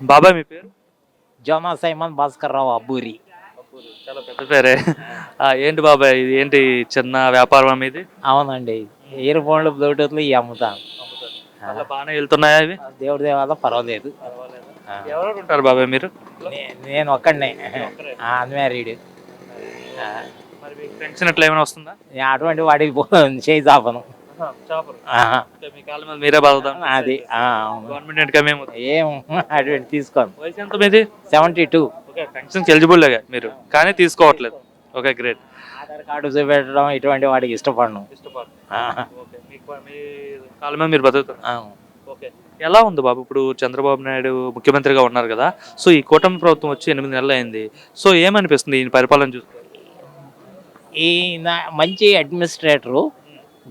బాబాయ్ మీ పేరు? జోనా సైమన్ భాస్కర్ రావు అబ్బూరి. చాలా పెద్ద పేరే. ఏంటి బాబాయ్ ఇది ఏంటి చిన్న వ్యాపారం ఇది? అవునండి, ఇయర్ ఫోన్లు బ్లూటూత్లు ఇవి అమ్ముతాను. అలా బాగానే వెళ్తున్నాయా ఇవి? దేవుడి దేవాల పర్వాలేదు. ఆ. ఎవరెవరు ఉంటారు బాబాయ్ మీరు? నేను ఒక్కడనే అన్మ్యారీడ్. మరి మీకు పెన్షన్ ఇట్లా ఏమైనా వస్తుందా? అటువంటి వాడికి చేయి చాపను. ఆహా. మీ కాళ్ళ మీద మీరే బాధతాం. అది అవును. గవర్నమెంట్ ఇన్కమ్ ఏమో. ఏం అటువంటి తీసుకోను. వయసు ఎంత మీది? 72. ఓకే, పెన్షన్ ఎలిజిబుల్గా మీరు కానీ తీసుకోవట్లేదు. Okay, great. ఆధార్ కార్డు చూపెట్టడం ఇటువంటి వాడికి ఇష్టపడను. ఆహా. ఓకే, మీ కాళ్ళ మీద మీరు బతుకుతారు. అవును. ఓకే, ఎలా ఉంది బాబు ఇప్పుడు చంద్రబాబు నాయుడు ముఖ్యమంత్రిగా ఉన్నారు కదా, సో ఈ కూటమి ప్రభుత్వం వచ్చి 8 నెలలు అయింది, సో ఏమనిపిస్తుంది ఈయన పరిపాలన చూస్తే? ఈయన మంచి అడ్మినిస్ట్రేటరు.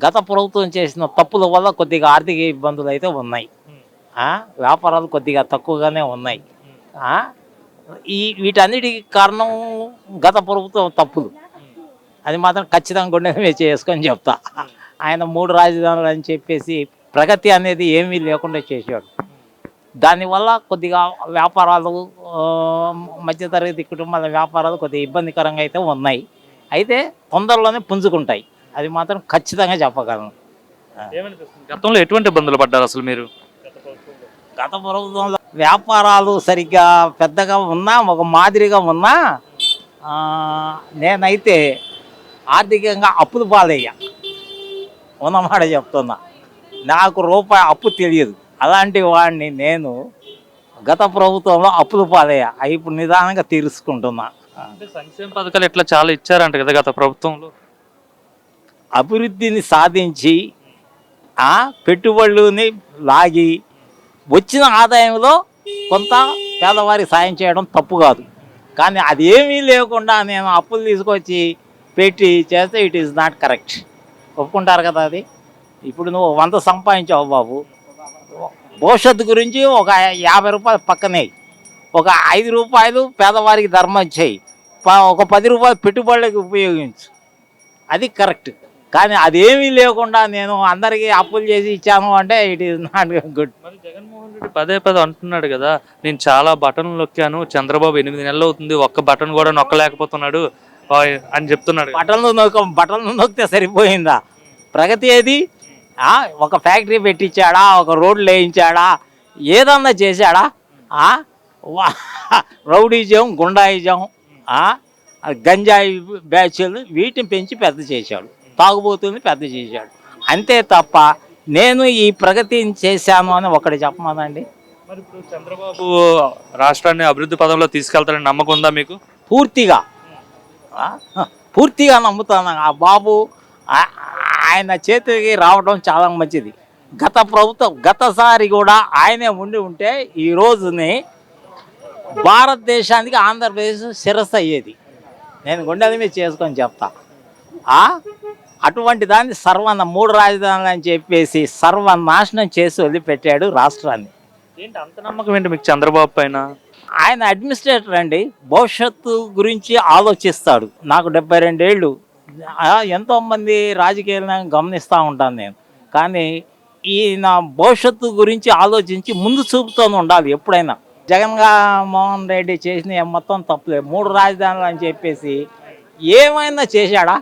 గత ప్రభుత్వం చేసిన తప్పుల వల్ల కొద్దిగా ఆర్థిక ఇబ్బందులు అయితే ఉన్నాయి. వ్యాపారాలు కొద్దిగా తక్కువగానే ఉన్నాయి. వీటన్నిటికి కారణం గత ప్రభుత్వం తప్పులు. అది మాత్రం ఖచ్చితంగా గుండె మీద చేసుకొని చెప్తా. ఆయన 3 రాజధానులు అని చెప్పేసి ప్రగతి అనేది ఏమీ లేకుండా చేశాడు. దానివల్ల కొద్దిగా వ్యాపారాలు, మధ్యతరగతి కుటుంబాల వ్యాపారాలు కొద్దిగా ఇబ్బందికరంగా అయితే ఉన్నాయి. అయితే తొందరలోనే పుంజుకుంటాయి, అది మాత్రం ఖచ్చితంగా చెప్పగలను. గతంలో ఎటువంటి ఇబ్బందులు పడ్డారు అసలు మీరు? గత ప్రభుత్వంలో వ్యాపారాలు సరిగ్గా పెద్దగా ఉన్నా, ఒక మాదిరిగా ఉన్నా, నేనైతే ఆర్థికంగా అప్పులు పాలయ్యా. ఉన్నమాట చెప్తున్నా, నాకు రూపాయి అప్పు తెలియదు. అలాంటి వాడిని నేను గత ప్రభుత్వంలో అప్పులు పాలయ్యా. ఇప్పుడు నిదానంగా తీర్చుకుంటున్నా. సంక్షేమ పథకాలు ఇట్లా చాలా ఇచ్చారంట కదా గత ప్రభుత్వంలో. అభివృద్ధిని సాధించి పెట్టుబడులని లాగి వచ్చిన ఆదాయంలో కొంత పేదవారికి సాయం చేయడం తప్పు కాదు. కానీ అది ఏమీ లేకుండా నేను అప్పులు తీసుకొచ్చి పెట్టి చేస్తే ఇట్ ఈస్ నాట్ కరెక్ట్. ఒప్పుకుంటారు కదా అది. ఇప్పుడు నువ్వు 100 సంపాదించావు బాబు, భవిష్యత్తు గురించి ఒక 50 రూపాయలు పక్కనే, ఒక 5 రూపాయలు పేదవారికి ధర్మం చేయి, ఒక 10 రూపాయలు పెట్టుబడులకు ఉపయోగించు, అది కరెక్ట్. కానీ అదేమీ లేకుండా నేను అందరికీ అప్పులు చేసి ఇచ్చాను అంటే ఇట్ ఈస్ నాట్ గుడ్. మరి జగన్మోహన్ రెడ్డి పదే అంటున్నాడు కదా, నేను చాలా బటన్లు నొక్కాను, చంద్రబాబు 8 నెలలు అవుతుంది ఒక్క బటన్ కూడా నొక్కలేకపోతున్నాడు అని చెప్తున్నాడు. బటన్లు నొక్కితే సరిపోయిందా? ప్రగతి ఏది? ఒక ఫ్యాక్టరీ పెట్టించాడా, ఒక రోడ్లు వేయించాడా, ఏదన్నా చేశాడా? రౌడీజం, గుండాయిజం, గంజాయి బ్యాచ్లు వీటిని పెంచి పెద్ద చేశాడు, తాగుబోతుని పెద్ద చేశాడు. అంతే తప్ప నేను ఈ ప్రగతిని చేశాను అని ఒకటి చెప్పమానండి. మరి ఇప్పుడు చంద్రబాబు రాష్ట్రాన్ని అభివృద్ధి పదంలో తీసుకెళ్తారని నమ్మకం ఉందా మీకు? పూర్తిగా నమ్ముతాను. ఆ బాబు ఆయన చేతికి రావడం చాలా మంచిది. గత ప్రభుత్వం గతసారి కూడా ఆయనే ఉంటే ఈ రోజుని భారతదేశానికి ఆంధ్రప్రదేశ్ శిరస్సు అయ్యేది. నేను గుండెల మీద చేసుకొని చెప్తా. అటువంటి దాన్ని 3 రాజధానులు అని చెప్పేసి సర్వనాశనం చేసి వదిలిపెట్టాడు రాష్ట్రాన్ని. ఏంటి అంత నమ్మకం ఏంటి మీకు చంద్రబాబు పైన? ఆయన అడ్మినిస్ట్రేటర్ అండి, భవిష్యత్తు గురించి ఆలోచిస్తాడు. నాకు 72 ఏళ్ళు, ఎంతోమంది రాజకీయాలను గమనిస్తూ ఉంటాను నేను. కానీ ఈయన భవిష్యత్తు గురించి ఆలోచించి ముందు చూపుతూ ఉండాలి ఎప్పుడైనా. జగన్మోహన్ రెడ్డి చేసిన మొత్తం తప్పులే. 3 రాజధానులు అని చెప్పేసి ఏమైనా చేశాడా?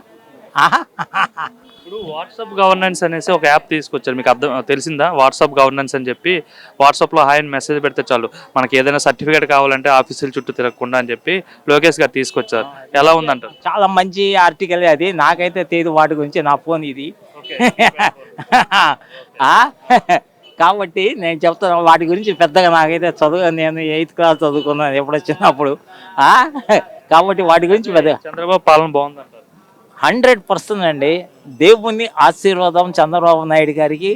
ఇప్పుడు వాట్సాప్ గవర్నెన్స్ అనేసి ఒక యాప్ తీసుకొచ్చారు, మీకు తెలిసిందా? వాట్సాప్ గవర్నెన్స్ అని చెప్పి వాట్సాప్లో హాయ్ అని మెసేజ్ పెడితే చాలు, మనకి ఏదైనా సర్టిఫికేట్ కావాలంటే ఆఫీసుల చుట్టూ తిరగకుండా అని చెప్పి లోకేష్ గారు తీసుకొచ్చారు. ఎలా ఉందంటారు? చాలా మంచి ఆర్టికల్ అది. నాకైతే తెలియదు వాటి గురించి, నా ఫోన్ ఇది. కాబట్టి నేను చెప్తాను వాటి గురించి పెద్దగా. నాకైతే నేను 8th క్లాస్ చదువుకున్నాను ఎప్పుడు వచ్చినప్పుడు. కాబట్టి వాటి గురించి పెద్దగా. చంద్రబాబు పాలన బాగుందంటారు? 100% అండి. దేవుని ఆశీర్వాదం చంద్రబాబు నాయుడు గారికి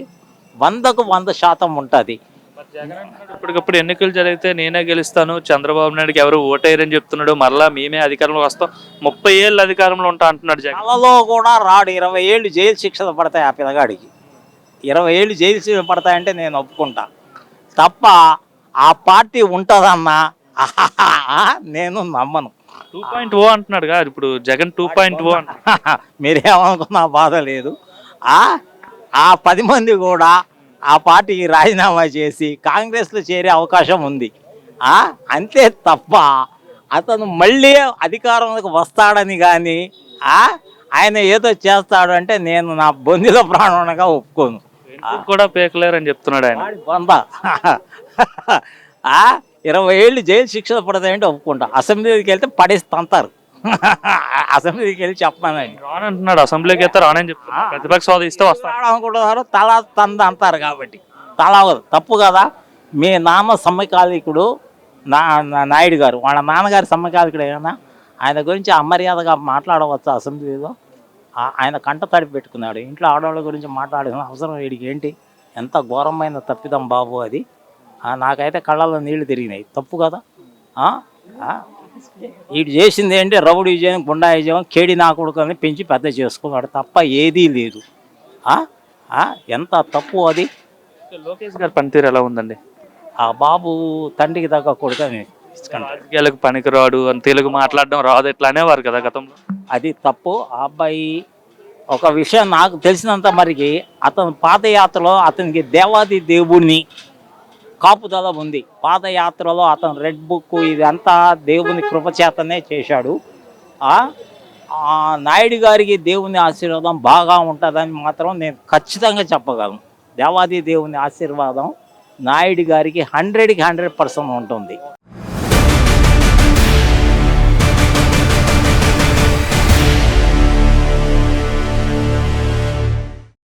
100కు 100% ఉంటుంది. ఇప్పటికప్పుడు ఎన్నికలు జరిగితే నేనే గెలుస్తాను, చంద్రబాబు నాయుడుకి ఎవరు ఓటేయరని చెప్తున్నాడు. మరలా మేమే అధికారంలో వస్తాం, 30 ఏళ్ళు అధికారంలో ఉంటా అంటున్నాడు జగన్. కలలో కూడా రాడు. 20 ఏళ్ళు జైలు శిక్షలు పడతాయి ఆ పిల్లగాడికి. 20 ఏళ్ళు జైలు శిక్షలు పడతాయంటే నేను ఒప్పుకుంటా. తప్ప ఆ పార్టీ ఉంటుందన్నా నేను నమ్మను. 2.0 అంటున్నాడు కదా ఇప్పుడు జగన్. 2.0 మీరేమనుకున్నా బాధ లేదు. ఆ 10 మంది కూడా ఆ పార్టీకి రాజీనామా చేసి కాంగ్రెస్లో చేరే అవకాశం ఉంది. అంతే తప్ప అతను మళ్ళీ అధికారంలోకి వస్తాడని కానీ ఆయన ఏదో చేస్తాడు అంటే నేను నా బొందిలో ప్రాణంగా ఒప్పుకోను. ఎందుకు కూడా పేకలేరని చెప్తున్నాడు ఆయన. వాడి బొంద 20 ఏళ్ళు జైలు శిక్ష పడతాయంటే ఒప్పుకుంటా. అసెంబ్లీకి వెళ్తే పడేసి తంతారు. అసెంబ్లీకి వెళ్ళి చెప్పమని రానంటున్నాడు, అసెంబ్లీకి అయితే రానని చెప్తున్నా. ప్రతిపక్ష హోదా ఇస్తే వస్తాను అనుకుంటున్నారు. తల తంద అంటారు కాబట్టి తల తప్పు కదా. మీ నాన్న సమకాలీకుడు నాయుడు గారు, వాళ్ళ నాన్నగారి సమకాలీకుడు ఏమన్నా ఆయన గురించి అమర్యాదగా మాట్లాడవచ్చు అసెంబ్లీలో? ఆయన కంట తడిపి పెట్టుకున్నాడు. ఇంట్లో ఆడవాళ్ళ గురించి మాట్లాడిన అవసరం వీడికి ఏంటి? ఎంత ఘోరమైన తప్పిదం బాబు అది. నాకైతే కళ్ళల్లో నీళ్లు తిరిగినాయి. తప్పు కదా. వీడు చేసింది ఏంటి? రౌడీ విజయం, గుండా విజయం, కేడి నా కొడుకుని పెంచి పెద్ద చేసుకున్నాడు తప్ప ఏదీ లేదు. ఎంత తప్పు అది. లోకేష్ గారి పనితీరు ఎలా ఉందండి? ఆ బాబు తండ్రికి తగ్గ కొడుకని రాజకీయాలకు పనికిరాడు అని, తెలుగు మాట్లాడడం రాదు ఇట్లా అనేవారు కదా గతంలో. అది తప్పు. ఆ అబ్బాయి ఒక విషయం నాకు తెలిసినంత మరికి అతను పాదయాత్రలో అతనికి దేవాది దేవుణ్ణి కాపుదల ఉంది. పాదయాత్రలో అతను రెడ్ బుక్ ఇదంతా దేవుని కృపచేతనే చేశాడు. నాయుడు గారికి దేవుని ఆశీర్వాదం బాగా ఉంటుందని మాత్రం నేను ఖచ్చితంగా చెప్పగలను. దేవాది దేవుని ఆశీర్వాదం నాయుడు గారికి 100% ఉంటుంది.